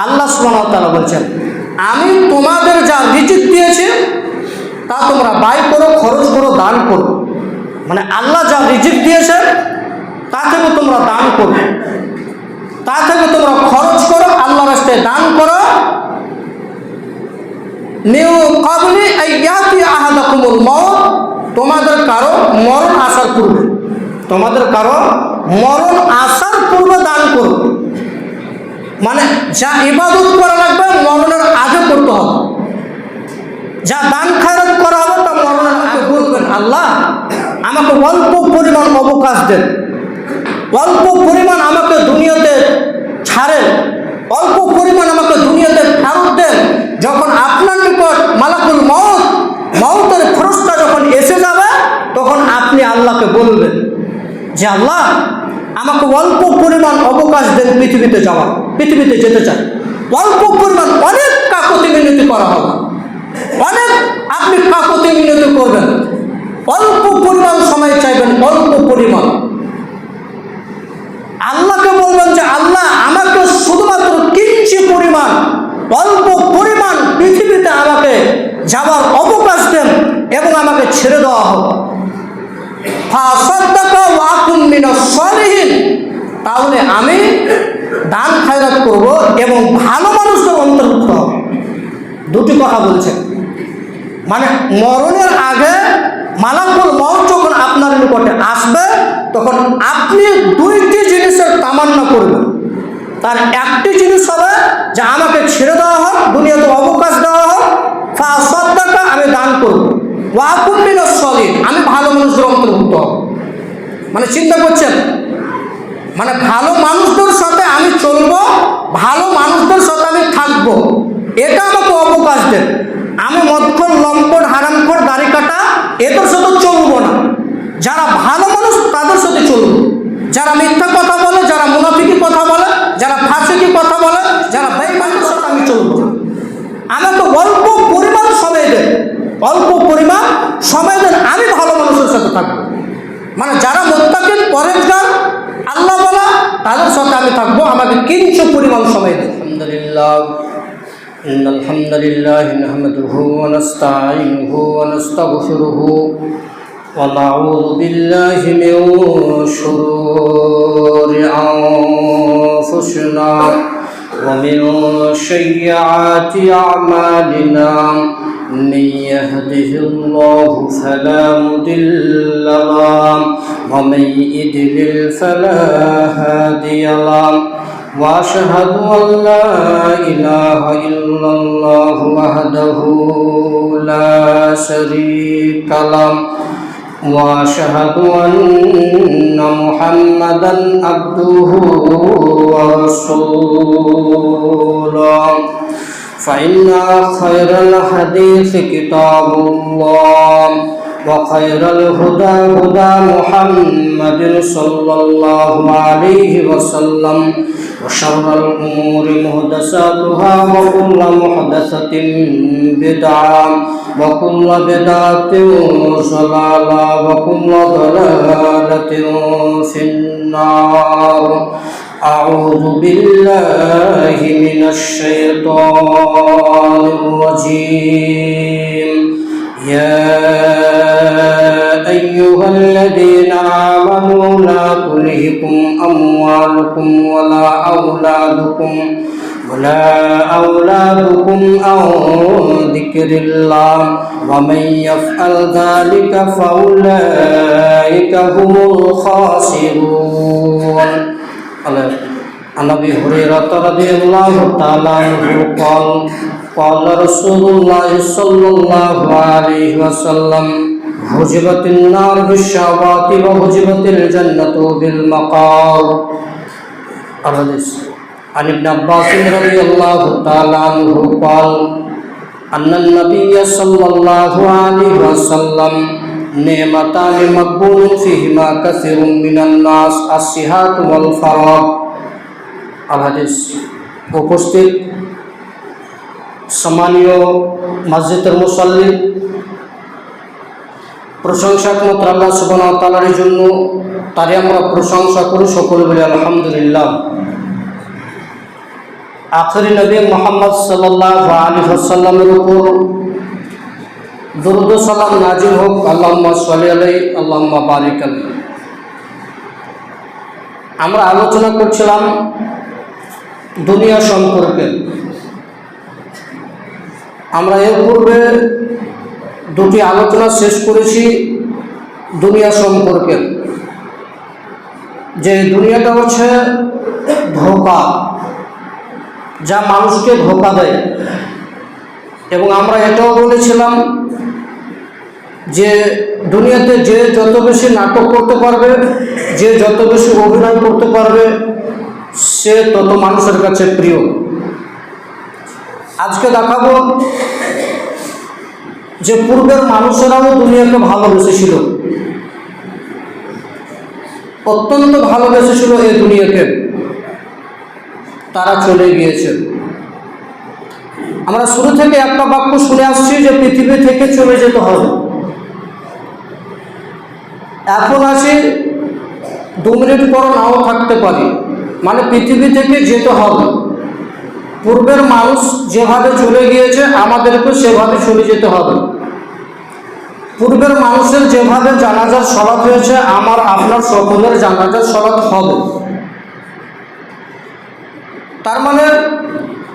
আল্লাহ সুবহানাহু ওয়া তাআলা বলছেন, আমি তোমাদের যা রিজিক দিয়েছি তা তোমরা ব্যয় করো, খরচ করো, দান করো। মানে আল্লাহ যা রিজিক দিয়েছে তা থেকে তোমরা দান করো, তা থেকে তোমরা খরচ করো, আল্লাহর রাস্তায় দান করো। মিন ক্বাবলি আইয়াতি আহাদাকুমুল মাউত, তোমাদের কারো মরণ আসার পূর্বে, তোমাদের কারো মরণ আসার পূর্বে দান করো। মানে যা ইবাদত করা লাগবে মরণের আগে করতে হবে, যা দান খায়রাত করা হবে তা মরণের আগে বলবেন, আল্লাহ আমাকে অল্প পরিমাণ অবকাশ দেন, অল্প পরিমাণ আমাকে দুনিয়াতে ছাড়েন, অল্প পরিমাণ আমাকে দুনিয়াতে ফেরত দেন। যখন আপনার নিকট মালাকুল মউতের ফেরেশতা যখন এসে যাবে তখন আপনি আল্লাহকে বলবেন যে আল্লাহ আমাকে অল্প পরিমাণ অবকাশ দেন পৃথিবীতে যাওয়ার, পৃথিবীতে যেতে চাই। অল্প পরিমাণ, অনেক কাকুতি মিনতি করা হবে, অনেক আপনি কাকুতি মিনতি করবেন, অল্প পরিমাণ সময় চাইবেন, অল্প পরিমাণ। আল্লাহকে বলবেন যে আল্লাহ আমাকে শুধুমাত্র কিঞ্চিত পরিমাণ, অল্প পরিমাণ পৃথিবীতে আমাকে যাওয়ার অবকাশ দেন এবং আমাকে ছেড়ে দেওয়া হোক। ফাসাদ্দাকা ওয়া আকুম মিনাস সালিহিন, তাহলে আমি দান খায়রাত করব এবং ভালো মানুষদের অন্তর্ভুক্ত হব। দুটি কথা বলছেন, মানে মরণের আগে মালাকুল মউত যখন আপনার নিকটে আসবে তখন আপনি দুইটি জিনিসের তামান্না করবেন। তার একটি জিনিস হবে যে আমাকে ছেড়ে দেওয়া হোক, দুনিয়াতে অবকাশ দেওয়া হোক, ফাসাদ্দাকা আমি দান করব, ওয়া আকুম মিনাস সালিহিন আমি ভালো মানুষদের অন্তর্ভুক্ত হব। মানে চিন্তা করছেন, মানে ভালো মানুষদের সাথে আমি চলবো, ভালো মানুষদের সাথে আমি থাকবো, এটা আমাকে অবকাশ দেন। আমি মদখোর, লম্পট, হারামখোর, দাড়ি কাটা এদের সাথে চলবো না। যারা ভালো মানুষ তাদের সাথে চলবো, যারা মিথ্যা কথা বলে, যারা মুনাফিকি কথা বলে, যারা ফাসিকি কথা বলে, যারা বেঈমানের সাথে আমি চলবো। আমাকে অল্প পরিমাণ সময় দেন, অল্প পরিমাণ সময় দেন, আমি ভালো মানুষের সাথে থাকবো। মানে যারা মুত্তাকিন, পরহেজগার, আল্লাহ বলা, তাদের সাথে আমি থাকবো, আমাকে কিঞ্চিত পরিমাণ সময় দেন। আলহামদুলিল্লাহ, ইন্নাল হামদুলিল্লাহ নাহমাদুহু ওয়া নাস্তাঈনুহু ওয়া নাস্তাগফিরুহু ওয়া নাউযু বিল্লাহি মিন শুরুরি আনফুসিনা ওয়া মিন সাইয়্যাতি আ'মালিনা। من يهده الله فلا مضل له ومن يضلل فلا هادي له وأشهد أن لا إله إلا الله وحده لا شريك له وأشهد أن محمدا عبده ورسوله فإن خير الحديث كتاب الله وخير الهدى هدى محمد صلى الله عليه وسلم وشر الأمور محدثاتها وكل محدثة بدعة وكل بدعة ضلالة وكل ضلالة في النار. أعوذ بالله من الشيطان الرجيم. يا أيها الذين آمنوا لا تلهكم أموالكم ولا أولادكم عن ذكر الله ومن يفعل ذلك فأولئك هم الخاسرون. عن أبي هريرة رضي الله تعالى عنه قال قال رسول الله صلى الله عليه وسلم حجبت النار بالشهوات وحجبت الجنة بالمقام. الحديث عن ابن عباس رضي الله تعالى عنه قال أن النبي صلى الله عليه وسلم نعمتان مقبول فيهما كثير من الناس الصحة والفراغ. الحديث. উপস্থিত সম্মানীয় মসজিদের মুসল্লি, প্রশংসা একমাত্র আল্লাহ সুবহানাহু ওয়া তাআলার জন্য, তারই আমরা প্রশংসা করি, সকলে বলি আলহামদুলিল্লাহ। আখরি নবী মুহাম্মদ সাল্লাল্লাহু আলাইহি ওয়াসাল্লামের উপর দরুদ ও সালাম নাজিল হোক। আল্লাহুম্মা সাল্লি আলাইহি আল্লাহুম্মা বারিক আলাইহি। আমরা আলোচনা করছিলাম দুনিয়া সম্পর্কে। আমরা এর পূর্বে দুটি আলোচনা শেষ করেছি দুনিয়া সম্পর্কে, যে দুনিয়াটা হচ্ছে ধোঁকা, যা মানুষকে ধোঁকা দেয়। এবং আমরা এটাও বলেছিলাম যে দুনিয়াতে যে যত বেশি নাটক করতে পারবে, যে যত বেশি অভিনয় করতে পারবে, সে তত মানুষের কাছে প্রিয়। আজকে দেখাবো যে পূর্বের মানুষেরাও দুনিয়াকে ভালোবেসেছিল, অত্যন্ত ভালোবেসেছিল এই দুনিয়াকে, তারা চলে গিয়েছে। আমরা শুরু থেকে একটা বাক্য শুনে আসছি যে পৃথিবী থেকে চলে যেতে হবে। এখন আছি 2 মিনিট পর নাও থাকতে পারি, মানে পৃথিবী থেকে যেতে হবে। পূর্বের মানুষ যেভাবে চলে গিয়েছে আমাদেরকে সেভাবে চলে যেতে হবে। পূর্বের মানুষের যেভাবে জানাজার সলাত হয়েছে, আমার আপনার সকলের জানাজার সলাত হবে। তার মানে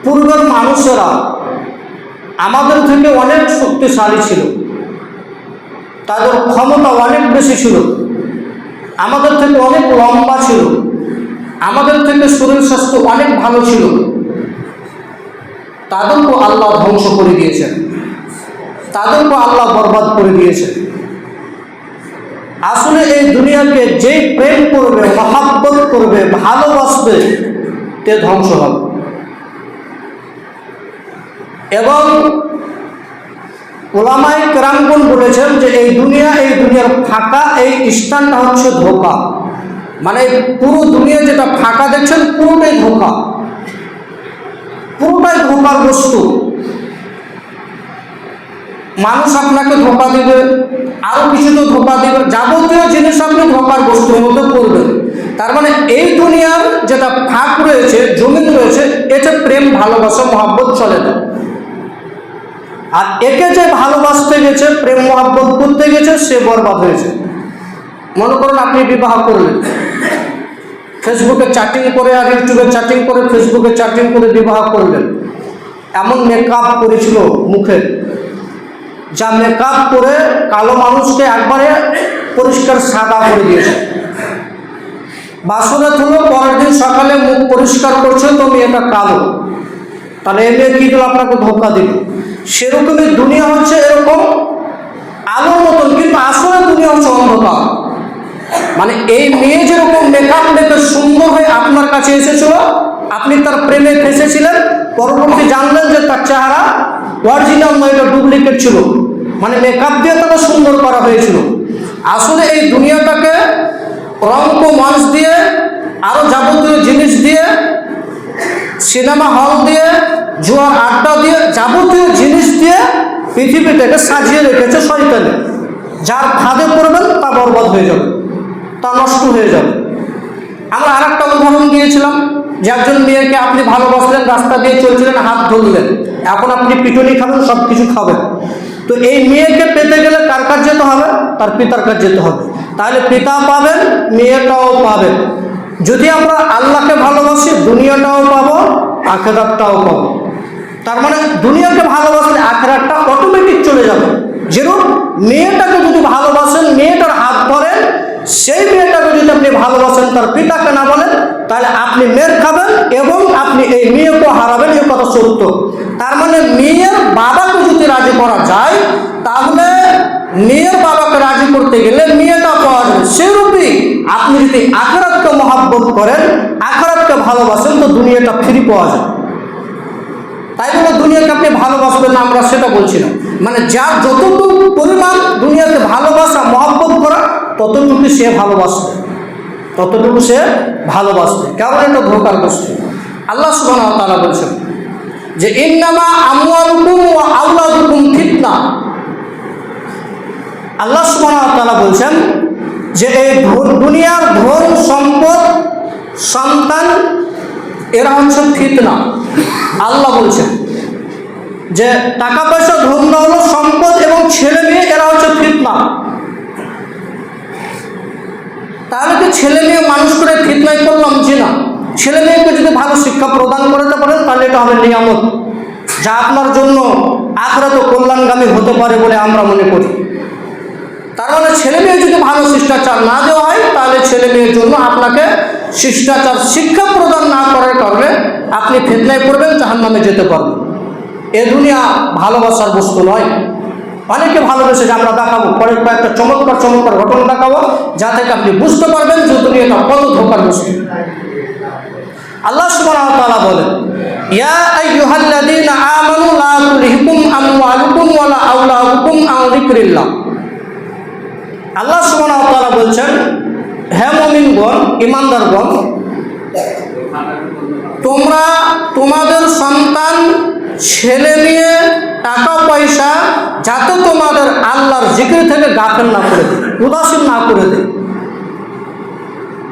পূর্বের মানুষেরা আমাদের থেকে অনেক শক্তিশালী ছিল, তাদের ক্ষমতা অনেক বেশি ছিল, আমাদের থেকে অনেক লম্বা ছিল, আমাদের থেকে শরীর স্বাস্থ্য অনেক ভালো ছিল। তাদেরকে আল্লাহ ধ্বংস করে দিয়েছেন, তাদেরকে আল্লাহ বরবাদ করে দিয়েছেন। আসলে এই দুনিয়াকে যেই প্রেম করবে, মহাব্বত করবে, ভালোবাসবে, তে ধ্বংস হবে। এবং ওলামায়ে কেরামগণ বলেছেন যে এই দুনিয়ার ফাঁকা, এই স্থানটা হচ্ছে ধোঁকা। মানে পুরো দুনিয়া যেটা ফাঁকা দেখছেন পুরোটাই ধোঁকা, পুরোটাই ধোঁকার বস্তু। মানুষ আপনাকে ধোঁকা দিবে, আরো কিছু তো ধোঁকা দিবে, যাবতীয় জিনিস আপনি ধোঁকার বস্তুর মধ্যে পড়বেন। তার মানে এই দুনিয়ার যেটা ফাঁক রয়েছে, জমিন রয়েছে, এটা প্রেম, ভালোবাসা, মহাব্বত চলে না। আর একে যে ভালোবাসতে গেছে, প্রেম মহাব্বত করতে গেছে, সে বরবাদ হয়েছে। মনে করুন আপনি বিবাহ করলেন, ফেসবুকে চ্যাটিং করে আর ইউটিউবে চ্যাটিং করে, ফেসবুকে চ্যাটিং করে বিবাহ করলেন। এমন মেকআপ করেছিল মুখে, যা মেকআপ করে কালো মানুষকে একবারে পরিষ্কার সাদা করে দিয়েছে। বাসরাত হলো, পরের দিন সকালে মুখ পরিষ্কার করছে তো মেয়েটা কালো, তাহলে এই মেয়ে কি দিল? আপনাকে ধোঁকা দিল। সেরকমই দুনিয়া হচ্ছে এরকম আলোর মতন, কিন্তু আসলে দুনিয়া হচ্ছে অন্ধকার। মানে এই মেয়ে যেরকম মেকআপ মেখে সুন্দর হয়ে আপনার কাছে এসেছিল, আপনি তার প্রেমে ফেসেছিলেন, পরবর্তী জানলেন যে তার চেহারা অরিজিনাল নয়, এটা ডুপ্লিকেট ছিল। মানে মেকআপ দিয়ে তাকে সুন্দর করা হয়েছিল। আসলে এই দুনিয়াটাকে রঙ্ক মঞ্চ দিয়ে, আরো যাবতীয় জিনিস দিয়ে, সিনেমা হল দিয়ে, জুয়ার আড্ডা দিয়ে, যাবতীয় জিনিস দিয়ে পৃথিবীটাকে সাজিয়ে রেখেছে শয়তানে। যার ফাঁদে পড়বেন তা বরবাদ হয়ে যাবে, তা নষ্ট হয়ে যাবে। আমরা আর একটা উদাহরণ দিয়েছিলাম যে একজন মেয়েকে আপনি ভালোবাসলেন, রাস্তা দিয়ে চলছিলেন, হাত ধরলেন, এখন আপনি পিটুনি খাবেন, সব কিছু খাবেন। তো এই মেয়েকে পেতে গেলে কার কাছে যেতে হবে? তার পিতার কাছে যেতে হবে। তাহলে পিতা পাবেন, মেয়েটাও পাবেন। যদি আমরা আল্লাহকে ভালোবাসি, দুনিয়াটাও পাবো, আখিরাতটাও পাবো। তার মানে দুনিয়াকে ভালোবাসলে আখিরাতটা অটোমেটিক চলে যাবে। যেরকম মেয়েটাকে যদি ভালোবাসেন, মেয়েটার হাত ধরেন, সেই মেয়েটাকে যদি আপনি ভালোবাসেন, তার পিতাকে না বলেন, তাহলে আপনি মেয়ের খাবেন এবং আপনি এই মেয়েকেও হারাবেন, এ কথা সত্য। তার মানে মেয়ের বাবাকে যদি রাজি করা যায়, তাহলে মেয়ের বাবাকে রাজি করতে গেলে মেয়েটা পাওয়া যাবে। সেরূপই আপনি যদি আখিরাতকে মহাব্বত করেন, আখিরাতকে ভালোবাসেন, তো দুনিয়াটা ফ্রি পাওয়া যায়। তাই বলে দুনিয়াকে আপনি ভালোবাসবেন না, আমরা সেটা বলছি না। মানে যার যতটুকু পরিমাণ দুনিয়াকে ভালোবাসা, মহব্বত করা, ততটুকু সে ভালোবাসবে, ততটুকু সে ভালোবাসবে। কারণ এটা ধোঁকার বস্তু। আল্লাহ সুবহানাহু ওয়া তাআলা বলছেন যে ইন্নামা আমওয়ালুকুম ওয়া আওলাদুকুম ফিতনা। আল্লাহ সুবহানাহু ওয়া তাআলা বলছেন যে এই দুনিয়ার ধন সম্পদ, সন্তান, এরা হচ্ছে ফিতনা। আল্লাহ বলছেন যে টাকা পয়সা, ধন দৌলত, সম্পদ এবং ছেলে মেয়ে এরা হচ্ছে ফিতনা। তাহলে কি ছেলে মেয়ে মানুষ করে ফিতনায় করলাম? জি না। ছেলে মেয়েকে যদি ভালো শিক্ষা প্রদান করতে পারেন তাহলে এটা হবে নিয়ামত, যা আপনার জন্য আখিরাতে কল্যাণগামী হতে পারে বলে আমরা মনে করি। তার মানে ছেলে মেয়ে যদি ভালো শিষ্টাচার না দেওয়া হয় তাহলে ছেলে মেয়ের জন্য আপনাকে শিষ্টাচার শিক্ষা প্রদান না করার কারণে আপনি ফিতনায় পড়বেন, জাহান্নামে যেতে পারবেন। এ দুনিয়া ভালোবাসার বস্তু নয়। অনেকে ভালোবেসে যে আমরা দেখাবো, পরে কয়েকটা চমৎকার চমৎকার ঘটনা দেখাবো যা থেকে আপনি বুঝতে পারবেন যে দুনিয়াটা কত ধোঁকার বস্তু। আল্লাহ সুবহানাহু ওয়া তাআলা বলেন, ইয়া আইয়ুহাল্লাযীনা আমানু লা তুলহিকুম আমওয়ালুকুম ওয়ালা আওলাদুকুম আন যিকরিল্লাহ। আল্লাহ সুবহানাহু ওয়া তাআলা বলছেন, হে মুমিনগণ, ঈমানদারগণ, তোমরা তোমাদের সন্তান, ছেলে মেয়ে, টাকা পয়সা যাতে তোমাদের আল্লাহর জিকির থেকে গাফেল না করে দেয়, উদাসীন না করে দেয়।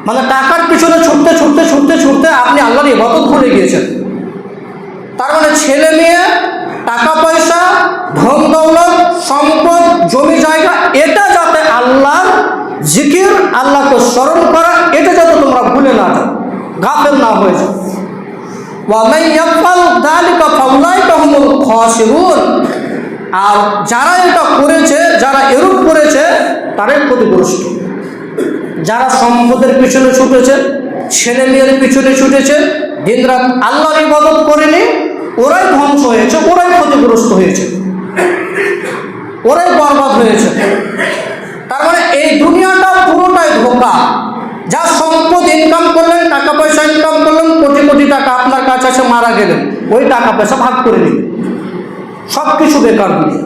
মানে টাকার পিছনে ছুটতে ছুটতে ছুটতে ছুটতে আপনি আল্লাহর ইবাদত ভুলে গিয়েছেন। তার মানে ছেলে মেয়ে, টাকা পয়সা, ধন দৌলত, সম্পদ, জমি জায়গা, এটা যাতে আল্লাহর জিকির, আল্লাহকে স্মরণ করা, এটা যাতে তোমরা ভুলে না যাও, গাফেল না হয়ে যাও। ওয়ামান ইয়াফআল যালিকা ফাউলাইকা হুমুল খাসিরুন। আর যারা এটা করেছে, যারা এরূপ করেছে, তারাই ক্ষতিগ্রস্ত। যারা সম্পদের পিছনে ছুটেছে, ছেলে মেয়ের পিছনে ছুটেছে, দিনরাত আল্লাহর ইবাদত করেনি, ওরাই ধ্বংস হয়েছে, ওরাই ক্ষতিগ্রস্ত হয়েছে, ওরাই বরবাদ হয়েছে। তার মানে এই দুনিয়াটা পুরোটাই ধোঁকা। যা সম্পদ ইনকাম করলেন, টাকা পয়সা ইনকাম করলেন, কোটি কোটি টাকা আপনার কাছে এসে মারা গেলেন, ওই টাকা পয়সা ভাগ করে নিন, সব কিছু বেকার দুনিয়া।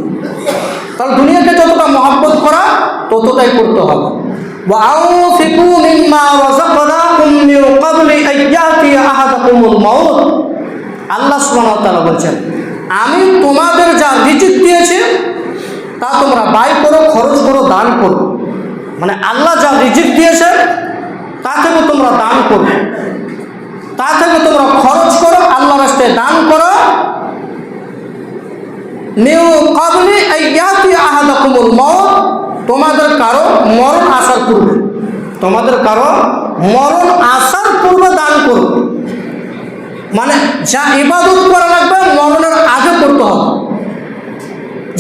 তাহলে দুনিয়াকে যতটা মহব্বত করা ততটাই করতে হবে। وأنفقوا مما رزقناكم من قبل أن يأتي أحدكم الموت। আল্লাহ সুবহানাহু ওয়া তাআলা বলছেন, আমি তোমাদের যা রিজিক দিয়েছি তা তোমরা ব্যয় করো, খরচ করো, দান করো। মানে আল্লাহ যা রিজিক দিয়েছেন তা থেকে তোমরা দান করো, তা থেকে তোমরা খরচ করো, আল্লাহর রাস্তায় দান করো। মিন ক্বাবলি আন ইয়াতি আহাদাকুমুল মাউত। তোমাদের কারো মরণ আসার পূর্বে, তোমাদের কারো মরণ আসার পূর্বে দান করো। মানে যা ইবাদত করা লাগবে মরণের আগে করতে হবে,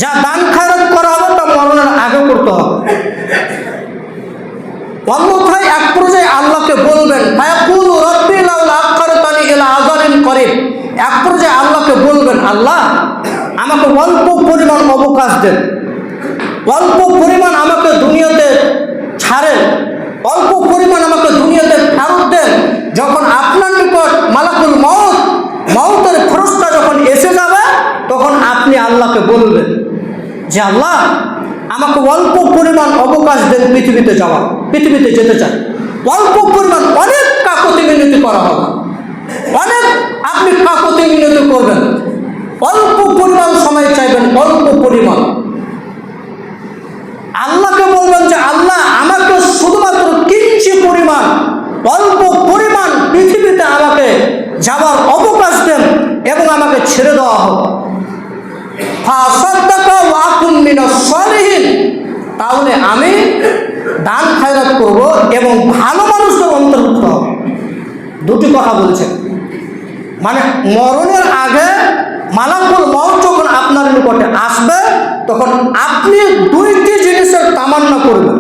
যা দান খয়রাত করা হবে তা মরণের আগে করতে হবে। অন্যথায় এক পর্যায়ে আল্লাহকে বলবেন, ফায়াকুলু রাব্বি লাউলা আখখারতানি ইলা আজালিন করিব। এক পর্যায়ে আল্লাহকে বলবেন, আল্লাহ আমাকে অল্প পরিমাণ অবকাশ দেন, অল্প পরিমাণ আমাকে দুনিয়াতে ছাড়েন, অল্প পরিমাণ আমাকে দুনিয়াতে ফেরত দেন। যখন আপনার নিকট মালাকুল মউত, মউতের ফেরেশতা যখন এসে যাবে, তখন আপনি আল্লাহকে বলবেন যে আল্লাহ আমাকে অল্প পরিমাণ অবকাশ দেন পৃথিবীতে যাওয়ার, পৃথিবীতে যেতে চাই। অল্প পরিমাণ, অনেক কাকুতি মিনতি করা হবে, অনেক আপনি কাকুতি মিনতি করবেন, অল্প পরিমাণ সময় চাইবেন, অল্প পরিমাণ। আল্লাহকে বলবেন যে আল্লাহ আমাকে শুধুমাত্র কিঞ্চিত পরিমাণ, অল্প পরিমাণ পৃথিবীতে আমাকে যাবার অবকাশ দেন এবং আমাকে ছেড়ে দেওয়া হোক। ফাসাদ্দাকা ওয়া আকুন মিনাস সালিহিন। তাহলে আমি দান খয়রাত করব এবং ভালো মানুষদের অন্তর্ভুক্ত হব। দুটি কথা বলছেন। মানে মরণের আগে মালাকুল মউত যখন আপনার নিকটে আসবে তখন আপনি দুইটি জিনিসের তামান্না করবেন।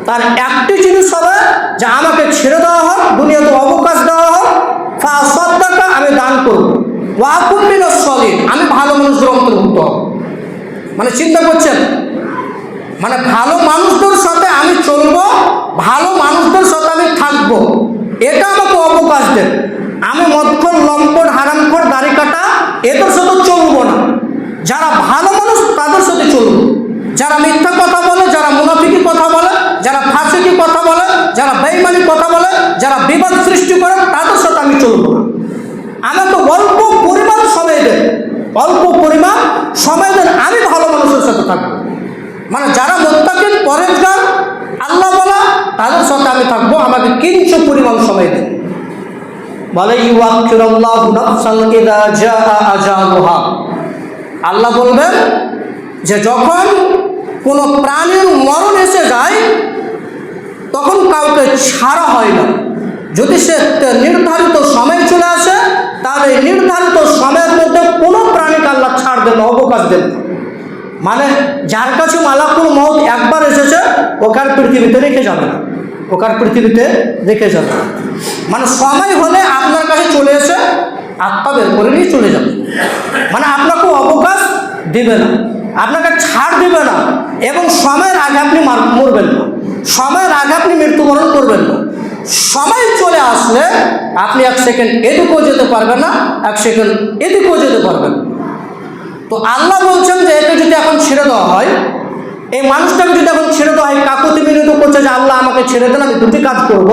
তার একটি জিনিস হবে যে আমাকে ছেড়ে দেওয়া হোক, দুনিয়াতে অবকাশ দেওয়া হোক, ফাসাদ্দাকা আমি দান করব, ওয়া আকুন মিনাস সালিহিন আমি ভালো মানুষদের অন্তর্ভুক্ত হব। মানে চিন্তা করছেন, মানে ভালো মানুষদের সাথে আমি চলবো, ভালো মানুষদের সাথে আমি থাকবো, এটা আমাকে অবকাশ দেন। আমি মদখোর, লম্পট, হারামখোর, দাড়ি কাটা এদের সাথে চলবো না। যারা ভালো মানুষ তাদের সাথে চলবো। যারা মিথ্যা কথা বলে, যারা মুনাফিকি কথা বলে, যারা ফাসিকি কথা বলে, যারা বেঈমানি কথা বলে, যারা বিবাদ সৃষ্টি করে, তাদের সাথে আমি চলবো না। আমাকে অল্প পরিমাণ সময় দেন, অল্প পরিমাণ সময় দেন, আমি ভালো মানুষের সাথে থাকবো। মানে যারা মুত্তাকিন, পরেজগার, আল্লাহ বলা, তাদের সাথে আমি থাকবো, আমাকে কিঞ্চিত পরিমাণ সময় দেন। বলে ইউআখিরুল্লাহু নাফসান ইযা জাআ আজালুহা। আল্লাহ বলবেন যে যখন কোনো প্রাণীর মরণ এসে যায় তখন কাউকে ছাড়া হয় না। যদি সে নির্ধারিত সময় চলে আসে তাহলে নির্ধারিত সময়ের মধ্যে কোনো প্রাণীকে আল্লাহ ছাড় দেন, অবকাশ দেন। মানে যার কাছে মালাকুল মউত একবার এসেছে ওকার পৃথিবীতে রেখে যাবে না, ওকার পৃথিবীতে রেখে যাবে না। মানে সময় হলে আপনার কাছে চলে এসে আত্মা বের করে নিয়ে চলে যাবে। মানে আপনাকে অবকাশ দিবে না, আপনাকে ছাড় দিবে না, এবং সময়ের আগে আপনি মরবেন না, সময়ের আগে আপনি মৃত্যুবরণ করবেন না। সময় চলে আসলে আপনি 1 সেকেন্ড এদিকেও যেতে পারবেন না, 1 সেকেন্ড এদিকেও যেতে পারবেন। তো আল্লাহ বলছেন যে একে যদি এখন ছেড়ে দেওয়া হয়, এই মানুষটাকে যদি এখন ছেড়ে দেওয়া হয়, কাকুতি মিনতি করছে যে আল্লাহ আমাকে ছেড়ে দেন, আমি দুটি কাজ করব,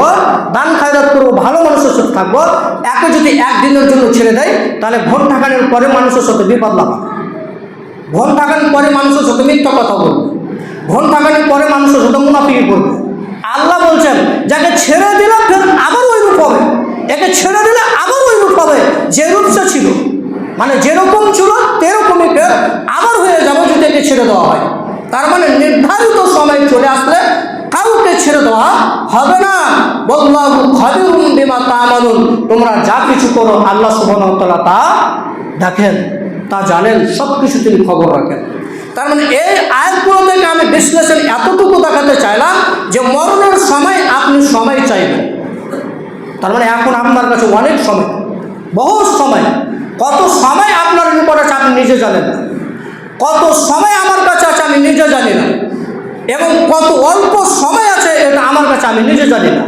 দান খায়রাত করবো, ভালো মানুষের সাথে থাকবো। একে যদি 1 দিনের জন্য ছেড়ে দেয় তাহলে ঘণ্টাখানেক পরে মানুষের সাথে বিপদ লাগাবে, ঘণ্টাখানেক পরে মানুষের সাথে মিথ্যা কথা বলবে, ঘণ্টাখানেক পরে মানুষের সাথে মুনাফিকি করবে। আল্লাহ বলছেন যাকে ছেড়ে দিলে ফের আবার ওই রূপ হবে, একে ছেড়ে দিলে আবার ওই রূপ হবে যে রূপ সে ছিল। মানে যেরকম ছিল তেরকমই ফের আবার হয়ে যাবে যদি একে ছেড়ে দেওয়া হয়। তার মানে নির্ধারিত সময় চলে আসলে কাউকে ছেড়ে দেওয়া হবে না। আল্লাহু খাবিরুম বিমা তা'মালুন, তোমরা যা কিছু করো আল্লাহ সুবহানাহু ওয়া তাআলা তা দেখেন, তা জানেন, সব কিছু তিনি খবর রাখেন। তার মানে এই আয়াতগুলো থেকে আমি বিশ্লেষণ এতটুকু দেখাতে চাইলাম যে মরণের সময় আপনি সময় চাইবেন। তার মানে এখন আপনার কাছে অনেক সময়, বহু সময়, কত সময় আপনার নিকট আছে আপনি নিজে জানেন না, কত সময় আমার কাছে আছে আমি নিজে জানি না, এবং কত অল্প সময় আছে এটা আমার কাছে আমি নিজে জানি না।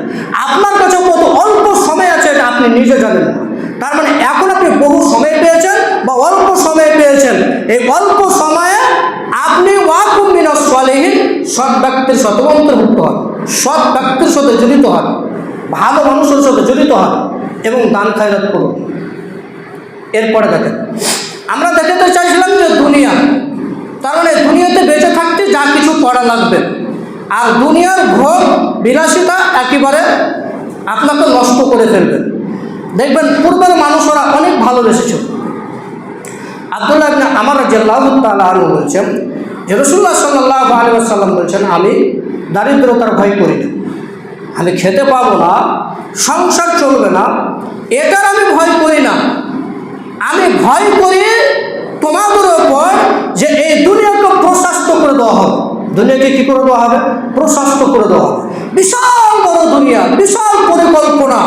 আপনার কাছে কত অল্প সময় আছে এটা আপনি নিজে জানেন না। তার মানে এখন আপনি বহু সময় পেয়েছেন বা অল্প সময় পেয়েছেন, এই অল্প সময়ে আপনি ওয়াকুম মিনাস সালিহিন, সৎ ব্যক্তির সাথে অন্তর্ভুক্ত হন, সৎ ব্যক্তির সাথে জড়িত হন, ভালো মানুষের সাথে জড়িত হন এবং দান খায়রাত করুন। এরপরে দেখেন, আমরা দেখাতে চাইছিলাম যে দুনিয়া, তার মানে দুনিয়াতে বেঁচে থাকতে যা কিছু করা লাগবে, আর দুনিয়ার ভোগ বিলাসিতা একেবারে আপনাকে নষ্ট করে ফেলবে। দেখবেন পূর্বের মানুষরা অনেক ভালোবেসেছিল। আব্দুল্লাহ ইবনে আমর রাদিয়াল্লাহু তাআলা আনহু বলছেন যে রাসূলুল্লাহ সাল্লাল্লাহু আলাইহি ওয়াসাল্লাম বলছেন, আমি দারিদ্রতার ভয় করি না, আমি খেতে পাবো না, সংসার চলবে না, এটার আমি ভয় করি না। আমি ভয় করি তোমাদের ওপর যে এই দুনিয়াকে প্রশস্ত করে দেওয়া হবে। দুনিয়াকে কী করে দেওয়া হবে? প্রশস্ত করে দেওয়া হবে। বিশাল বড় দুনিয়া, বিশাল পরিকল্পনা,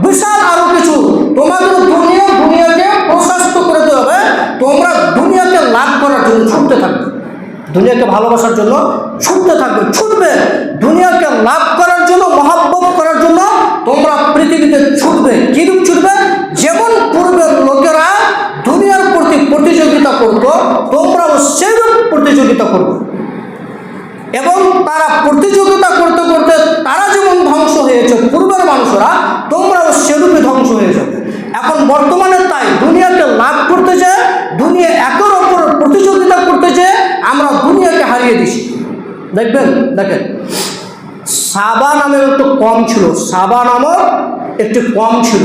বিশাল আরও কিছু। তোমাদের দুনিয়াকে প্রশস্ত করে দেওয়া হবে, তোমরা দুনিয়াকে লাভ করার জন্য ছুটতে থাকবে, দুনিয়াকে ভালোবাসার জন্য ছুটতে থাকবে, ছুটবে দুনিয়াকে লাভ করার জন্য, মহব্বত করার জন্য তোমরা পৃথিবীতে ছুটবে। কিরূপ ছুটবে? যেমন পূর্বের লোকেরা দুনিয়ার প্রতি প্রতিযোগিতা করত, তোমরাও সেরূপ প্রতিযোগিতা করবে, এবং তারা প্রতিযোগিতা করতে করতে তারা যেমন ধ্বংস হয়েছে পূর্বের মানুষরা, তোমরাও সেরূপই ধ্বংস হয়ে যাবে। এখন বর্তমানে তাই দুনিয়াকে লাভ করতে চেয়ে, দুনিয়া একের অপর প্রতিযোগিতা করতে চেয়ে আমরা দুনিয়াকে হারিয়ে দিছি। দেখেন সাবা নামের একটু কম ছিল, সাবা নামও একটু কম ছিল,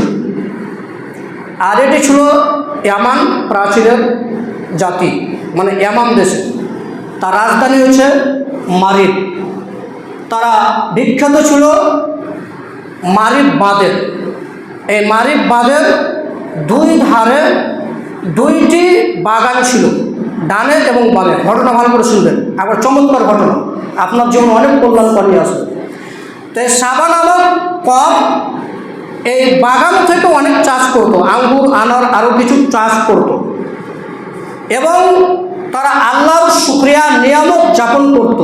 আর এটি ছিল ইয়ামান প্রাচীরের জাতি, মানে ইয়ামান দেশে। তার রাজধানী হচ্ছে মারিব। তারা বিখ্যাত ছিল মারিব বাঁধের। এই মারিব বাঁধের 2 ধারে 2টি বাগান ছিল, ডানে এবং বামে। ঘটনা ভালো করে শুনবেন, আবার চমৎকার ঘটনা, আপনার জীবনে অনেক কল্যাণকারী আসবে। তো এই সাবা নামক কম এই বাগান থেকে অনেক চাষ করতো, আঙ্গুর, আনার আরও কিছু চাষ করত, এবং তারা আল্লাহর শুকরিয়া নিয়ামত যাপন করত,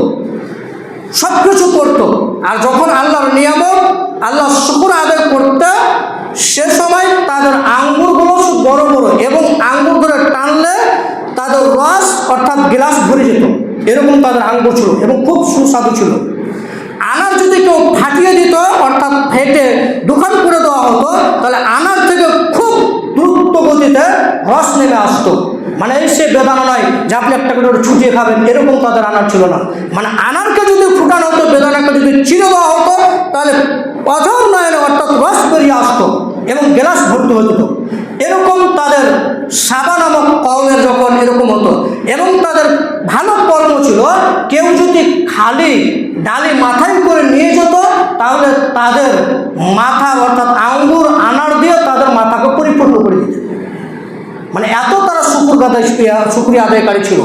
সব কিছু করত। আর যখন আল্লাহর নিয়ামত, আল্লাহর শুকর আদায় করতে, সে সময় তাদের আঙ্গুরগুলো খুব বড় বড়, এবং আঙ্গুর ধরে টানলে তাদের রস অর্থাৎ গ্লাস ভরে যেত, এরকম তাদের আঙ্গুর ছিল এবং খুব সুস্বাদু ছিল। আনার যদি কেউ ফাটিয়ে দিত, অর্থাৎ ফেটে দোকান করে দেওয়া হতো, তাহলে আনার থেকে খুব দ্রুত গতিতে রস নেমে আসতো। মানে সে বেদানা নয় যে আপনি একটা করে ছুটিয়ে খাবেন, এরকম তাদের আনার ছিল না। মানে আনারকে যদি ফুটানো হতো, বেদানাকে যদি চিরে দেওয়া হতো, তাহলে অঝর নয়নে অর্থাৎ রস বেরিয়ে আসতো, এবং গ্লাস ভর্তি হতো। এরকম তাদের সাবা নামক কওমের যখন এরকম হতো এবং তাদের ভালো কর্ম ছিল, কেউ যদি খালি ডালি মাথায় করে নিয়ে যেত তাহলে তাদের মাথার অর্থাৎ আঙ্গুর আনার দিয়ে তাদের মাথাকে পরিপূর্ণ করে দিত। মানে এত তারা শুকরিয়া আদায়কারী ছিল।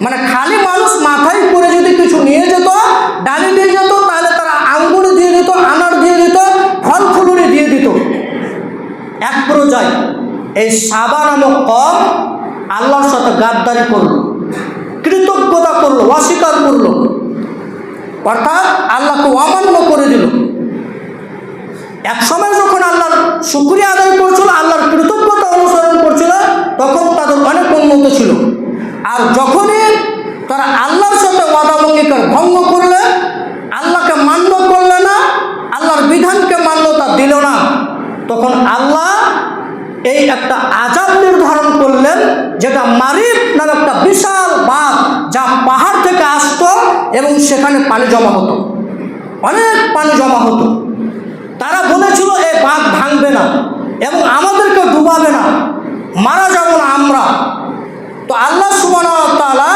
মানে খালি মানুষ মাথায় করে যদি কিছু নিয়ে যেত, ডালি নিয়ে যেত, তাহলে তারা আঙ্গুর দিয়ে দিত, আনার দিয়ে দিত, ফল ফুলুরি দিয়ে দিত। এক পর্যায়ে এই সাবা নামক কওম আল্লাহর সাথে গাদ্দারি করল, কৃতজ্ঞতা করলো, অস্বীকার করলো, অর্থাৎ আল্লাহকে অমান্য করে দিল। এক সময় যখন আল্লাহর শুকরিয়া আদায় করছিল, আল্লাহর কৃতজ্ঞতা অনুসরণ করছিল, তখন তাদের অনেক উন্নত ছিল। আর যখনই তারা আল্লাহর সাথে ওয়াদা অঙ্গীকার ভঙ্গ করলে, আল্লাহকে মান্য করলে না, আল্লাহর বিধানকে মান্যতা দিল না, তখন আল্লাহ এই একটা আযাব নির্ধারণ করলেন, যেটা মারিব নামে একটা বিশাল বাঁধ, যা পাহাড় থেকে আসতো এবং সেখানে পানি জমা হতো, অনেক পানি জমা হতো। তারা বলেছিল এই বাঁধ ভাঙবে না এবং আমাদেরকে ডুবাবে না, মারা যাব না আমরা। তো আল্লাহ সুবহানাহু ওয়া তাআলা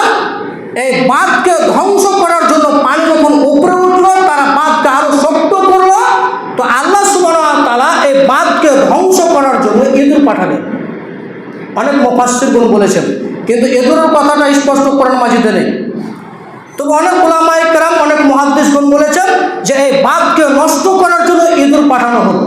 এই বাঁধকে ধ্বংস করার জন্য পানি যখন উপরে উঠলো, তারা বাঁধকে আরো শক্ত করলো। তো আল্লাহ সুবহানাহু ওয়া তাআলা এই বাঁধকে ধ্বংস করার জন্য ইঁদুর পাঠালেন। অনেক মুফাসসিরগণ বলেছেন, কিন্তু ইঁদুরের কথাটা স্পষ্ট কোরআন মাজিদে নেই। তবে অনেক উলামায়ে কেরাম, অনেক মুহাদ্দিসগণ বলেছেন যে এই বাঁধকে নষ্ট করার জন্য ইঁদুর পাঠানো হলো।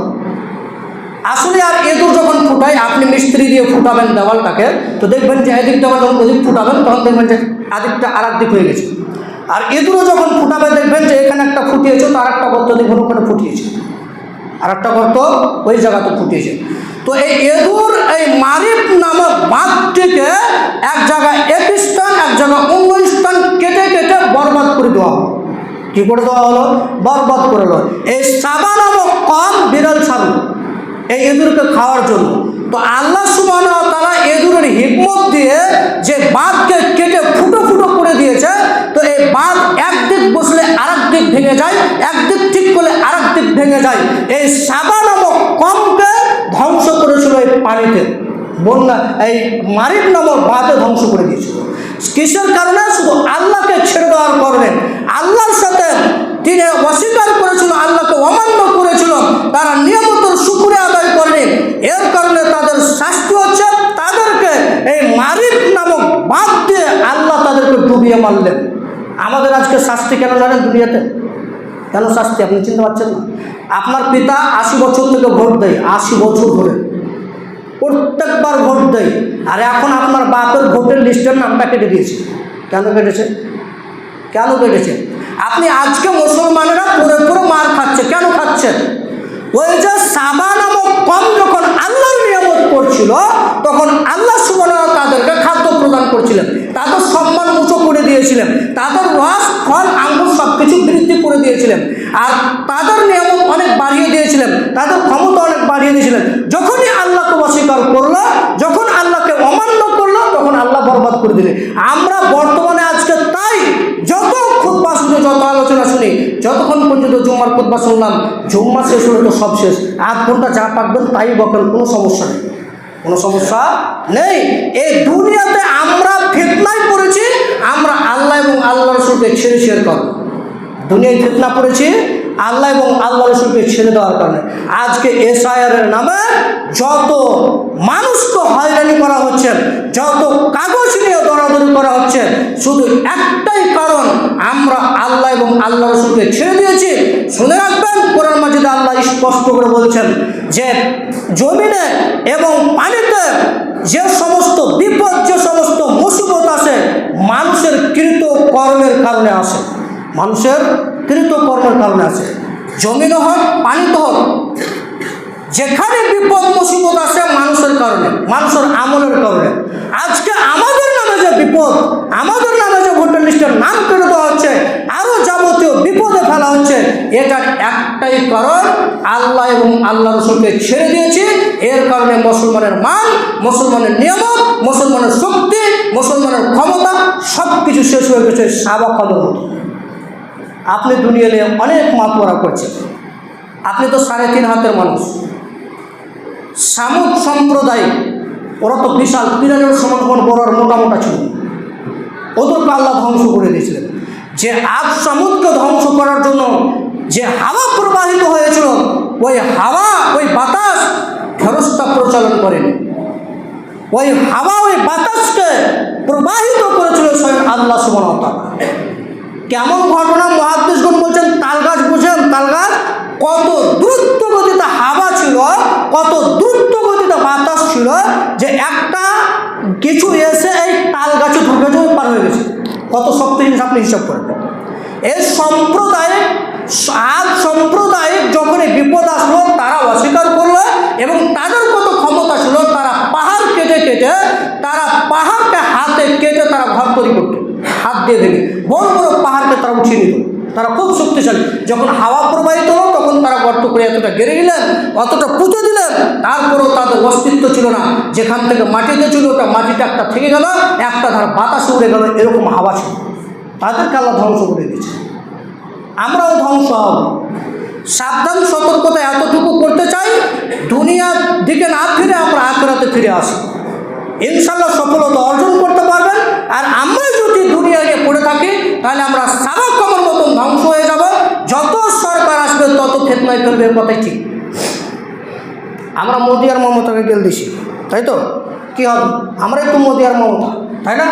আসলে আর ইঁদুর যখন ফুটায়, আপনি মিস্ত্রি দিয়ে ফুটাবেন দেওয়ালটাকে, তো দেখবেন যে এদিকটা যখন ওদিক ফুটাবেন তখন দেখবেন যে আদিকটা আর এক দিক হয়ে গেছে। আর ইঁদুরও যখন ফুটাবে দেখবেন যে এখানে একটা ফুটিয়েছে, তো আর একটা গর্ত দেখবেন ওখানে ফুটিয়েছে, আর একটা গর্ত ওই জায়গাতে ফুটিয়েছে। তো এই ইঁদুর এই মারিব নামক বাঁধটিকে এক জায়গায় 1 স্থান, এক জায়গায় 19 স্থান কেটে কেটে বরবাদ করে দেওয়া হলো। কি করে দেওয়া হলো? বরবাদ করে দেওয়া। এই সাবা নামক কওম বিরল ছাড়ল এই ইঁদুরকে খাওয়ার জন্য। তো আল্লাহ সুবহানাহু ওয়া তাআলা ইঁদুরের হিকমত দিয়ে যে বাঁধকে কেটে ফুটো ফুটো করে দিয়েছে, তো এই বাঁধ একদিক বসলে আরেক দিক ভেঙে যায়, একদিক ঠিক করলে আরেক দিক ভেঙে যায়। এই সাবা নামক কওমকে ধ্বংস করেছিল এই পানিতে, বন্যা এই মারিব নামক বাঁধে ধ্বংস করে দিয়েছিল। কিসের কারণে? শুধু আল্লাহকে ছেড়ে দেওয়ার কারণে। আল্লাহর সাথে তিনি অস্বীকার করেছিল, আল্লাহকে অমান্য করেছিল, তারা নিয়ামতের শুকরিয়া আদায় করেনি। এর কারণে তাদের শাস্তি হচ্ছে, তাদেরকে এই মারিব নামক বাঁধ দিয়ে আল্লাহ তাদেরকে ডুবিয়ে মারলেন। আমাদের আজকে শাস্তি কেন জানেন দুনিয়াতে? কেন শাস্তি আপনি চিনতে পারছেন না? আপনার পিতা 80 বছর থেকে ভোট দেয়, 80 বছর ধরে প্রত্যেকবার ভোট দেয়, আর এখন আপনার বাপের ভোটের লিস্টের নামটা কেটে দিয়েছে। কেন কেটেছে? কেন কেটেছে? আপনি আজকে মুসলমানেরা পরে পরে মার খাচ্ছে, কেন খাচ্ছেন? ওই যে সাবা নামক কওম যখন আল্লাহর নিয়ামত করছিল, তখন আল্লাহ সুবহানাহু ওয়া তাআলা তাদেরকে খাদ্য প্রদান করছিলেন, তাদের সম্মান উঁচু করে দিয়েছিলেন, তাদের রস ফল আঙ্গুর সব কিছু বৃদ্ধি করে দিয়েছিলেন, আর তাদের নিয়ামত অনেক বাড়িয়ে দিয়েছিলেন, তাদের ক্ষমতা অনেক বাড়িয়ে দিয়েছিলেন। যখনই আল্লাহকে অস্বীকার করলো, যখন আল্লাহকে অমান্য করলো, তখন আল্লাহ বরবাদ করে দিলেন। আমরা বর্তমানে আজকে তাই যত খুতবা শুনি, যত আলোচনা শুনি, যতক্ষণ পর্যন্ত জুম্মার খুতবা শুনলাম, জুম্মা শেষ হলে তো সব শেষ, 8 ঘন্টা যা পাকবেন তাই বকেন, কোনো সমস্যা নেই, কোনো সমস্যা নেই। এই দুনিয়াতে আমরা ফিতনায় পড়েছি, আমরা আল্লাহ এবং আল্লাহ রাসূলকে ছেড়ে কারণে দুনিয়ায় ফিতনা পড়েছি, আল্লাহ এবং আল্লাহ রাসূলকে ছেড়ে দেওয়ার কারণে। আজকে এসআইআরের নামে যত মানুষকে হয়রানি করা হচ্ছে, যত কাগজ নিয়ে দরাদরি করা হচ্ছে, শুধু একটাই কারণ, আমরা আল্লাহ এবং আল্লাহ রাসূলকে ছেড়ে দিয়েছি। শুনে রাখবেন, কোরআন মাজিদে আল্লাহ স্পষ্ট করে বলেছেন যে জমিনে এবং পানিতে যে সমস্ত বিপদ, যে সমস্ত মুসিবত আসে, মানুষের কৃত কর্মের কারণে আসে, মানুষের কৃত কর্মের কারণে আসে। জমিনে হোক, পানিতে হোক, যেখানে বিপদ মুসিবত আসে মানুষের কারণে, মানুষের আমলের কারণে। আজকে আমাদের নামে যে বিপদ, আমাদের নামে যে ভোটার লিস্টের নাম কেটে দেওয়া হচ্ছে, আরও যাবতীয় বিপদে ফেলা হচ্ছে, এটার একটাই কারণ, আল্লাহ এবং আল্লাহ রাসূলকে ছেড়ে দিয়েছি। এর কারণে মুসলমানের মান, মুসলমানের নিয়ামত, মুসলমানের শক্তি, মুসলমানের ক্ষমতা সব কিছু শেষ হয়ে গেছে সাবা কওমের মতো। আপনি দুনিয়া নিয়ে অনেক মাতোয়ারা করছেন, আপনি তো 3.5 হাতের মানুষ, সামুদ সম্প্রদায়, ওরা তো বিশাল পিরাজের সমান বড় আর মোটা মোটা ছিল, ওদেরকে আল্লাহ ধ্বংস করে দিয়েছিলেন। যে আদ সামুদকে ধ্বংস করার জন্য যে হাওয়া প্রবাহিত হয়েছিল, ওই হাওয়া, ওই বাতাস ফেরেশতা প্রচলন করেনি, ওই হাওয়া ওই বাতাসকে প্রবাহিত করেছিল স্বয়ং আল্লাহ সুবহানাহু ওয়া তাআলা। কেমন ঘটনা? মুহাদ্দিসগণ বলছেন, তাল গাছ বুঝেন, তাল গাছ, কত দ্রুত গতিতে হাওয়া ছিল, কত দ্রুত গতিতে বাতাস ছিল যে একটা কিছু এসে এই তাল গাছে ঢুকেছে, পার হয়ে গেছে। কত শক্তি জিনিস আপনি হিসাব করবেন। এই সম্প্রদায়, আদ সম্প্রদায় যখন এই বিপদ আসলো তারা অস্বীকার করলো, এবং তাদের কত ক্ষমতা ছিল, তারা পাহাড় কেটে কেটে, তারা পাহাড়কে হাতে কেটে তারা ঘর তৈরি করতো, হাত দিয়ে ভেঙে বড় বড় পাহাড়কে তারা উঠিয়ে নিত। তারা খুব শক্তিশালী। যখন হাওয়া প্রবাহিত হলো তখন তারা গর্ত করে এতটা গেড়ে দিলেন, অতটা পুঁতে দিলেন, তারপরেও তাদের অস্তিত্ব ছিল না। যেখান থেকে মাটিতে ছিল ওটা মাটিটা একটা থেকে গেল, একটা ধার বাতাসে উড়ে গেল, এরকম হাওয়া ছিল। তাদেরকে আল্লাহ ধ্বংস করে দিয়েছে। আমরাও ধ্বংস হব। সাবধান, সতর্কতা এতটুকু করতে চাই, দুনিয়ার দিকে না ফিরে আমরা আখিরাতে ফিরে আসি, ইনশাল্লাহ সফলতা অর্জন করতে পারবেন। আর আমরা যদি দুনিয়ায় পড়ে থাকি তাহলে আমরা সারা কমর মতন ধ্বংস হয়ে যাব। যত সরকার আসবে তত ফিতনায় ফেলবে, কথাই ঠিক। আমরা মোদি আর মমতাকে গেল দিছি, তাই তো? কী হবে? আমরাই তো মোদি আর মমতা, তাই না?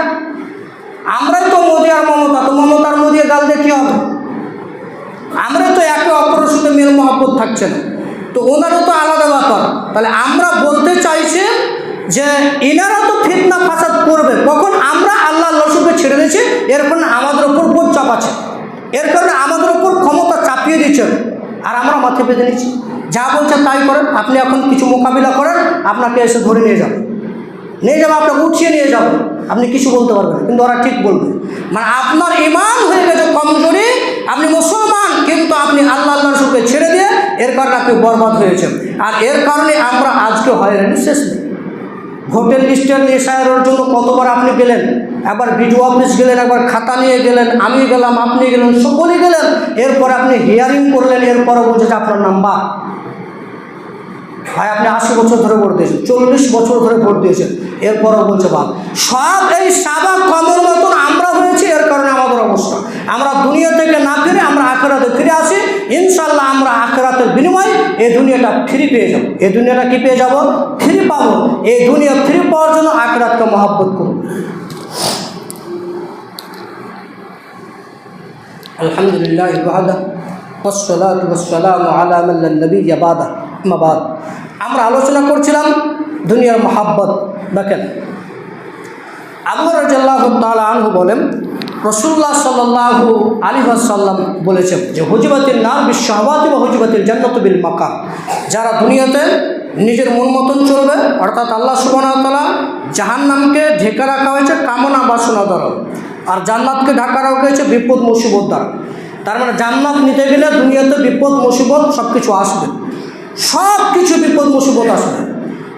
আমরাই তো মোদি আর মমতা, তো মমতার মোদি গাল দিয়ে কী হবে? আমরা তো একে অপরের সাথে মেল মহব্বত থাকছে না, তো ওনারও তো আলাদা ব্যাপার। তাহলে আমরা বলতে চাইছি যে এনারা তো ফিতনা ফাসাদ করবে, কখন আমরা আল্লাহ রসুলকে ছেড়ে দিয়েছি, এর কারণে আমাদের ওপর বোঝ চাপাচ্ছে, এর কারণে আমাদের ওপর ক্ষমতা চাপিয়ে দিচ্ছেন, আর আমরা মাথা পেতে নিচ্ছি। যা বলছেন তাই করেন। আপনি এখন কিছু মোকাবিলা করেন, আপনাকে এসে ধরে নিয়ে যাবে, আপনাকে উঠিয়ে নিয়ে যাবে, আপনি কিছু বলতে পারবেন, কিন্তু ওরা ঠিক বলবে। মানে আপনার ঈমান হয়ে গেছে কমজোরি, আপনি মুসলমান কিন্তু আপনি আল্লাহ রসুলকে ছেড়ে দিয়ে এর কারণে আপনি বরবাদ হয়েছেন। আর এর কারণে আমরা আজকে হয়রানি শেষ নেই। ভোটের লিস্টের এসআইআরের জন্য কতবার আপনি গেলেন, একবার বিডিও অফিস গেলেন, একবার খাতা নিয়ে গেলেন, আমি গেলাম, আপনি গেলেন, সকলেই গেলেন। এরপর আপনি হিয়ারিং করলেন, এরপরে বলছে যে আপনার নাম্বার। ভাই আপনি 80 বছর ধরে ভোট দিয়েছেন, 40 বছর ধরে ভোট দিয়েছেন, এরপরও বলছে বাপ। সব এই সাদা কমের মতন আমরা হয়েছি, এর কারণে আমাদের অবস্থা। আমরা দুনিয়া থেকে না ফিরে আমরা আখিরাতে ফিরে আসি, ইনশাল্লাহ আমরা আখিরাতের বিনিময়ে এই দুনিয়াটা ফ্রি পেয়ে যাব। এই দুনিয়াটা কি পেয়ে যাব? ফ্রি পাবো। এই দুনিয়া ফ্রি পাওয়ার জন্য আখিরাতকে মহব্বত করুন। আলহামদুলিল্লাহ ওয়াহদা ওয়াসসালাতু ওয়াসসালামু আলা মান লা নাবিয়্যা বা'দা। আম্মা বা'দ। আমরা আলোচনা করছিলাম দুনিয়ার মহব্বত। দেখেন, আবু হুরায়রা রাদিয়াল্লাহু তাআলা আনহু বলেন, রাসূলুল্লাহ সাল্লাল্লাহু আলাইহি ওয়াসাল্লাম বলেছেন যে হুজিবাতিন নার বিশ-শাহওয়াতি ওয়া হুজিবাতিল জান্নাতু বিল মাকার। যারা দুনিয়াতে নিজের মন মতন চলবে, অর্থাৎ আল্লাহ সুবহানাহু ওয়া তাআলা জাহান্নামকে ঢেকে রাখা হয়েছে কামনা বাসনা দ্বারা, আর জান্নাতকে ঢাকা রাখা হয়েছে বিপদ মুসিবত দ্বারা। তার মানে জান্নাত নিতে গেলে দুনিয়াতে বিপদ মুসিবত সব কিছু আসবে, সব কিছু বিপদ মুসিবত আসবে।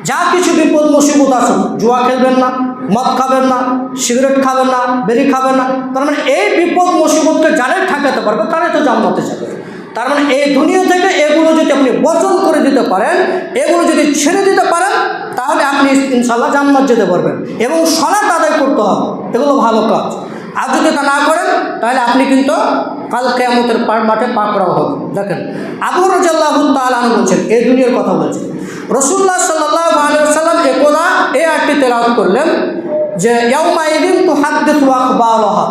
যা কিছু বিপদ মুসিবত আসুন, জুয়া খেলবেন না, মদ খাবেন না, সিগারেট খাবেন না, বেরি খাবেন না, তার মানে এই বিপদ মুসিবতকে যারাই ঠেকাতে পারবে তারাই তো জান্নাতে যাবে। তার মানে এই দুনিয়া থেকে এগুলো যদি আপনি বর্জন করে দিতে পারেন, এগুলো যদি ছেড়ে দিতে পারেন, তাহলে আপনি ইনশাল্লাহ জান্নাত যেতে পারবেন। এবং সালাত আদায় করতে হবে, এগুলো ভালো কাজ। আর যদি তা না করেন তাহলে আপনি কিন্তু কাল কিয়ামতের মাঠে পা করা হবে। দেখেন, আবু হুরায়রা রাদিয়াল্লাহু তাআলা আনহু বলছেন, এই দুনিয়ার কথা বলছেন, রাসূলুল্লাহ সাল্লাল্লাহু আলাইহি ওয়াসাল্লাম একদা এই আয়াতটি তেলাওয়াত করলেন যে ইয়াউমাইদিন তুহাদ্দিসু আখবারাহা।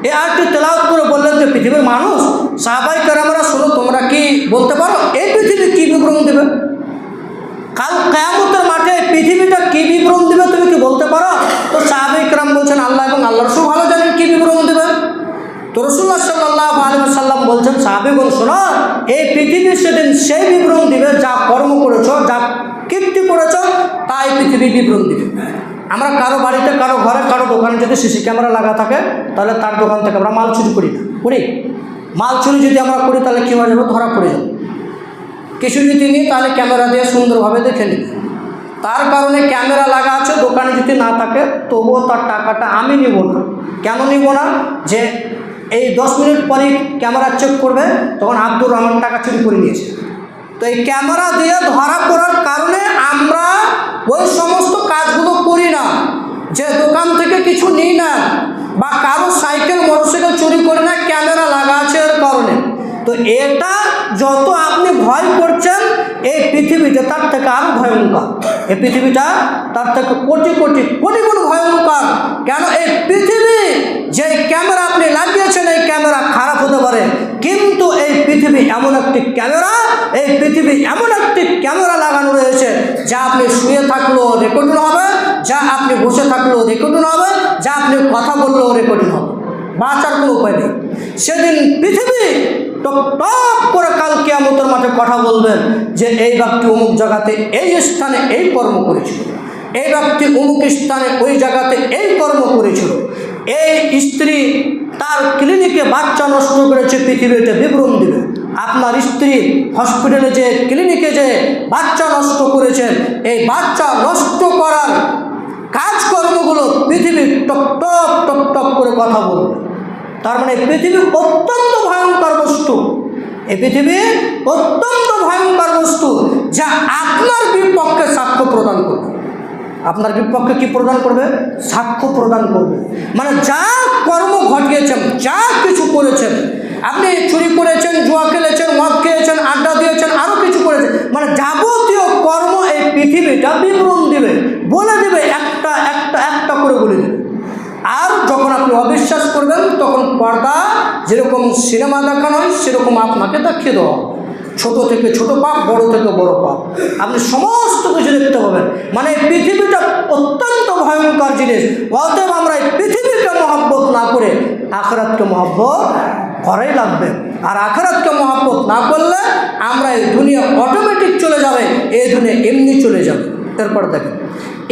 এই আয়াতটি তেলাওয়াত করে বললেন যে পৃথিবীর মানুষ, সাহাবায়ে কেরামরা শোনো, তোমরা কি বলতে পারো এই পৃথিবী কী বিবরণ দেবে? কাল কিয়ামতের মাঠে পৃথিবীটা কী বিবরণ দেবে তুমি কি বলতে পারো? তো সাহাবায়ে কেরাম বলছেন, আল্লাহ এবং আল্লাহ রাসূল ভালো জানেন কী বিবরণ দেবে। তো রাসূলুল্লাহ সাল্লাল্লাহু আলাইহি ওয়াসাল্লাম বলছেন, সাহাবীগণ শোনো, এই পৃথিবী সেদিন সেই বিবরণ দিবে যা কর্ম করেছো, যা কীর্তি করেছো, তাই পৃথিবী বিবরণ দিবে। আমরা কারো বাড়িতে, কারো ঘরে, কারো দোকানে যদি সিসি ক্যামেরা লাগা থাকে, তাহলে তার দোকান থেকে আমরা মাল চুরি করি না, করি? মাল চুরি যদি আমরা করি তাহলে কী হয়ে যাবে? ধরা পড়ে যাবে। কিছু যদি নিই তাহলে ক্যামেরা দিয়ে সুন্দরভাবে দেখে নিই। তার কারণে ক্যামেরা লাগা আছে, দোকানে যদি না থাকে তবুও তার টাকাটা আমি নিব না। কেন নিব না? যে এই 10 মিনিট পরেই ক্যামেরা চেক করবে, তখন আব্দুর রহমান টাকা চুরি করে নিয়েছে, তো এই ক্যামেরা দিয়ে ধরা পড়ার কারণে আমরা ওই সমস্ত কাজগুলো করি না, যে দোকান থেকে কিছু নিই না বা কারো সাইকেল মোটরসাইকেল চুরি করি না, ক্যামেরা লাগা আছে এর কারণে। তো এটা যত আপনি ভয় করছেন এই পৃথিবীটা তার থেকে আরও ভয়ঙ্কর, এই পৃথিবীটা তার থেকে কোটি কোটি কোটি গুণ ভয়ঙ্কর। কেন? এই পৃথিবী যে ক্যামেরা আপনি লাগিয়েছেন এই ক্যামেরা খারাপ হতে পারে, কিন্তু এই পৃথিবী এমন একটি ক্যামেরা, এই পৃথিবী এমন একটি ক্যামেরা লাগানো রয়েছে যা আপনি শুয়ে থাকলেও রেকর্ডিং হবে, যা আপনি বসে থাকলেও রেকর্ডিং হবে, যা আপনি কথা বললেও রেকর্ডিং হবে, বাঁচার কোনো উপায় নেই। সেদিন পৃথিবী টপ টপ করে কাল কিয়ামতের মাঠে কথা বলবেন যে এই ব্যক্তি অমুক জায়গাতে এই স্থানে এই কর্ম করেছিল, এই ব্যক্তি অমুক স্থানে ওই জায়গাতে এই কর্ম করেছিল, এই স্ত্রী তার ক্লিনিকে বাচ্চা নষ্ট করেছে, পৃথিবীতে বিবরণ দিবে। আপনার স্ত্রী হসপিটালে যে ক্লিনিকে যে বাচ্চা নষ্ট করেছেন, এই বাচ্চা নষ্ট করার কাজকর্মগুলো পৃথিবী টপ টপ টপ টপ করে কথা বলবে। তার মানে এই পৃথিবী অত্যন্ত ভয়ঙ্কর বস্তু, এই পৃথিবী অত্যন্ত ভয়ঙ্কর বস্তু যা আপনার বিপক্ষে সাক্ষ্য প্রদান করবে। আপনার বিপক্ষে কি প্রদান করবে? সাক্ষ্য প্রদান করবে। মানে যা কর্ম ঘটিয়েছেন, যা কিছু করেছেন, আপনি চুরি করেছেন, জুয়া খেলেছেন, মদ খেয়েছেন, আড্ডা দিয়েছেন, আরও কিছু করেছেন, মানে যাবতীয় কর্ম এই পৃথিবীটা বিবরণ দিবে, বলে দেবে, একটা একটা একটা করে বলে দেবে। আর যখন আপনি অবিশ্বাস করবেন তখন পর্দা যেরকম সিনেমা দেখানো হয় সেরকম আপনাকে দেখিয়ে দেওয়া, ছোট থেকে ছোট পাপ, বড় থেকে বড় পাপ, আপনি সমস্ত কিছু দেখতে পাবেন। মানে এই পৃথিবীটা অত্যন্ত ভয়ঙ্কর জিনিস। অতএব আমরা এই পৃথিবীকে মহব্বত না করে আখিরাতকে মহব্বত করাই লাগবে। আর আখিরাতকে মহব্বত না করলে আমরা এই দুনিয়া অটোমেটিক চলে যাবে, এই দুনিয়া এমনি চলে যাবে। এরপর দেখেন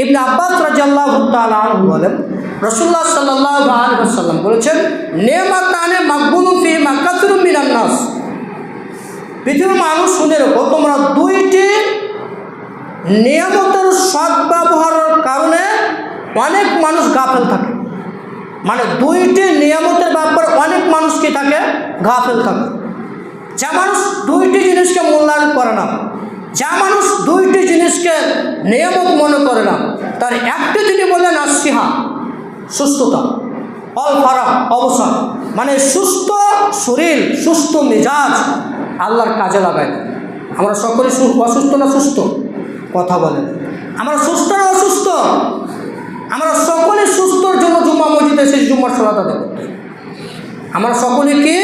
ইবনে আব্বাস রাদিয়াল্লাহু তাআলা আনহু বলেন, রাসূলুল্লাহ সাল্লাল্লাহু আলাইহি ওয়াসাল্লাম বলেছেন, নেমাতানে মাকবুলুন ফিহিমা কাসরুম মিনান নাস। পৃথিবীর মানুষ শুনে রাখো, তোমরা দুইটি নিয়ামতের সদ্ব্যবহারের কারণে অনেক মানুষ গাফেল থাকে। মানে দুইটি নিয়ামতের ব্যাপারে অনেক মানুষ কি থাকে? গাফেল থাকে। যা মানুষ দুইটি জিনিসকে মূল্যায়ন করে না, যা মানুষ দুইটি জিনিসকে নিয়ামত মনে করে না, তার একটি তিনি বললেন আসিহা, সুস্থতা, অল ফারাক, অবসর। মানে সুস্থ শরীর, সুস্থ মেজাজ আল্লাহর কাজে লাগায়। আমরা সকলে অসুস্থ না সুস্থ? কথা বলেন, আমরা সুস্থ না অসুস্থ? আমরা সকলে সুস্থর জন্য জুম্মা মসজিদে এসে জুম্মার সালাত আদায় করতে, আমরা সকলে কি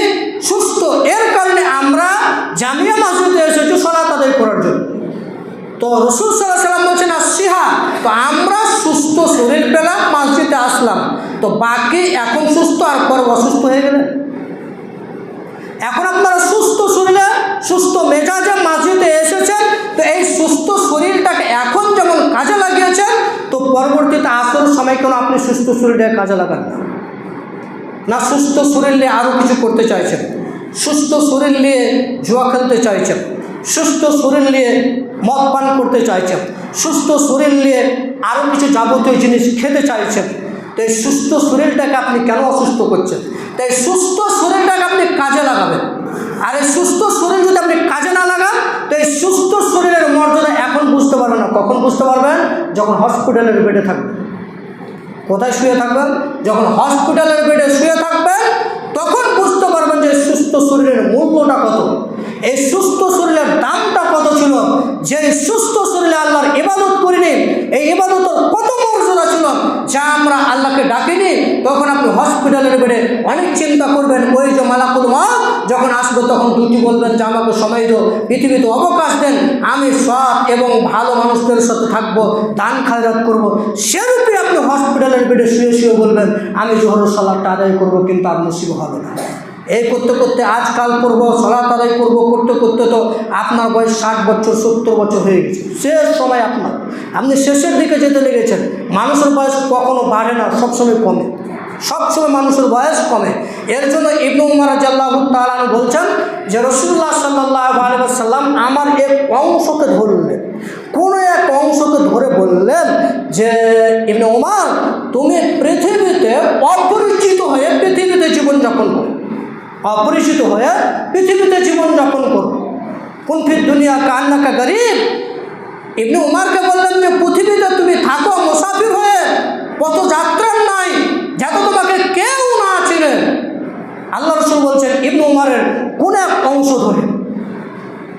সুস্থ, এর কারণে আমরা জামিয়া মসজিদে এসেছি সালাত আদায় করার জন্য। তো রাসূল সাল্লাল্লাহু আলাইহি ওয়াসাল্লাম বলছেন আসিহা, তো আমরা সুস্থ শরীর পেলাম, মসজিদে আসলাম, তো বাকি এখন সুস্থ আর পরে অসুস্থ হয়ে গেলেন। এখন আপনারা সুস্থ শরীরে সুস্থ মেজাজে মসজিদে এসেছেন, তো এই সুস্থ শরীরটাকে এখন যেমন কাজে লাগিয়েছেন, তো পরবর্তীতে আসর সময় কেন আপনি সুস্থ শরীরটাকে কাজে লাগান না? না সুস্থ শরীর নিয়ে আরও কিছু করতে চাইছেন, সুস্থ শরীর নিয়ে জুয়া খেলতে চাইছেন, সুস্থ শরীর নিয়ে মদ পান করতে চাইছেন, সুস্থ শরীর নিয়ে আরও কিছু যাবতীয় জিনিস খেতে চাইছেন। তো এই সুস্থ শরীরটাকে আপনি কেন অসুস্থ করছেন? তাই সুস্থ শরীরটাকে আপনি কাজে লাগাবেন। আর এই সুস্থ শরীর যদি আপনি কাজে না লাগান, তো এই সুস্থ শরীরের মর্যাদা এখন বুঝতে পারবেন না। কখন বুঝতে পারবেন? যখন হসপিটালের বেডে থাকবেন। কোথায় শুয়ে থাকবেন? যখন হসপিটালের বেডে শুয়ে থাকবেন, তখন বুঝতে পারবেন যে সুস্থ শরীরের মূল্যটা কত, এই সুস্থ শরীরের দামটা কত ছিল। যে সুস্থ শরীরে আল্লাহর ইবাদত করিনি, এই ইবাদতের কত মর্যাদা ছিল, যা আমরা আল্লাহকে ডাকিনি। তখন আপনি হসপিটালের বেডে অনেক চিন্তা করবেন, ওই যে মালাকুল মউত যখন আসবে তখন দুটি বলবেন যে আমাকে সময় দিও, পৃথিবীতে অবকাশ দেন, আমি সৎ এবং ভালো মানুষদের সাথে থাকবো, দান খায়রাত করবো। সেরূপে আপনি হসপিটালের বেডে শুয়ে শুয়ে বলবেন আমি জোহরের সালাতটা আদায় করবো, কিন্তু আর নসিব হবে না। এই করতে করতে আজকাল করবো, সালাত আদায় করবো করতে করতে তো আপনার বয়স 60 বছর 70 বছর হয়ে গেছে। শেষ সময় আপনার, আপনি শেষের দিকে যেতে লেগেছেন। মানুষের বয়স কখনো বাড়ে না, সবসময় কমে, সবসময় মানুষের বয়স কমে। এর জন্য ইবনে উমর রাদিয়াল্লাহু তাআলা বলছেন যে রাসূলুল্লাহ সাল্লাল্লাহু আলাইহি ওয়াসাল্লাম আমার এক অংশকে ধরলেন, কোনো এক অংশকে ধরে বললেন যে ইবনে উমর, তুমি পৃথিবীতে অপরিচিত হয়ে পৃথিবীতে জীবনযাপন করো, অপরিচিত হয়ে পৃথিবীতে জীবনযাপন করো। কুন ফিদ দুনিয়া কান্নাকা গরিব। ইবনে উমারকে বললেন যে পৃথিবীতে তুমি থাকো মুসাফির হয়ে, পথযাত্রার নাই, যাতে তোমাকে কেউ না চিনে। আল্লাহ রাসূল বলছেন ইবনে উমারের কোন এক অংশ ধরে।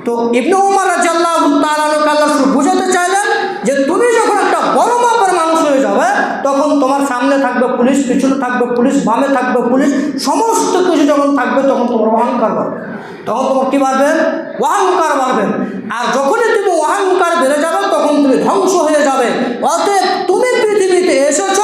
তো ইবনে উমার রাদিয়াল্লাহু তাআলা আনহু আল্লাহ রাসূল বুঝাতে চাইলেন যে তুমি যখন একটা বড় মাপের মানুষ হয়ে যাবে, তখন তোমার সামনে থাকবে পুলিশ, পিছনে থাকবে পুলিশ, বামে থাকবে পুলিশ, সমস্ত কিছু যখন থাকবে তখন তোমার অহংকার বাড়বে। তখন তোমার কী বাড়বে? অহংকার বাড়বে। আর যখনই তুমি অহংকার বেড়ে যাবে তখন তুমি ধ্বংস হয়ে যাবে। অতএব তুমি পৃথিবীতে এসেছ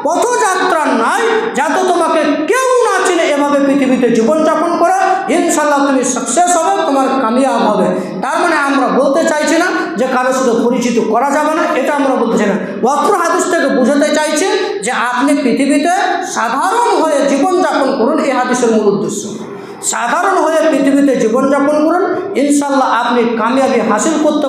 পথযাত্রার নাই, যাতে তোমাকে কেউ না চিনে, এভাবে পৃথিবীতে জীবনযাপন করো, ইনশাল্লাহ তুমি সাকসেস হবে, তোমার কামিয়াব হবে। তার মানে আমরা বলতে চাইছি না যে কারোর সাথে পরিচিত করা যাবে না, এটা আমরা বলতে চাই না। অত্র হাদিস থেকে বোঝাতে চাইছি যে আপনি পৃথিবীতে সাধারণ হয়ে জীবনযাপন করুন, এই হাদিসের মূল উদ্দেশ্য। সাধারণ হয়ে পৃথিবীতে জীবনযাপন করুন, ইনশাল্লাহ আপনি কামিয়াবি হাসিল করতে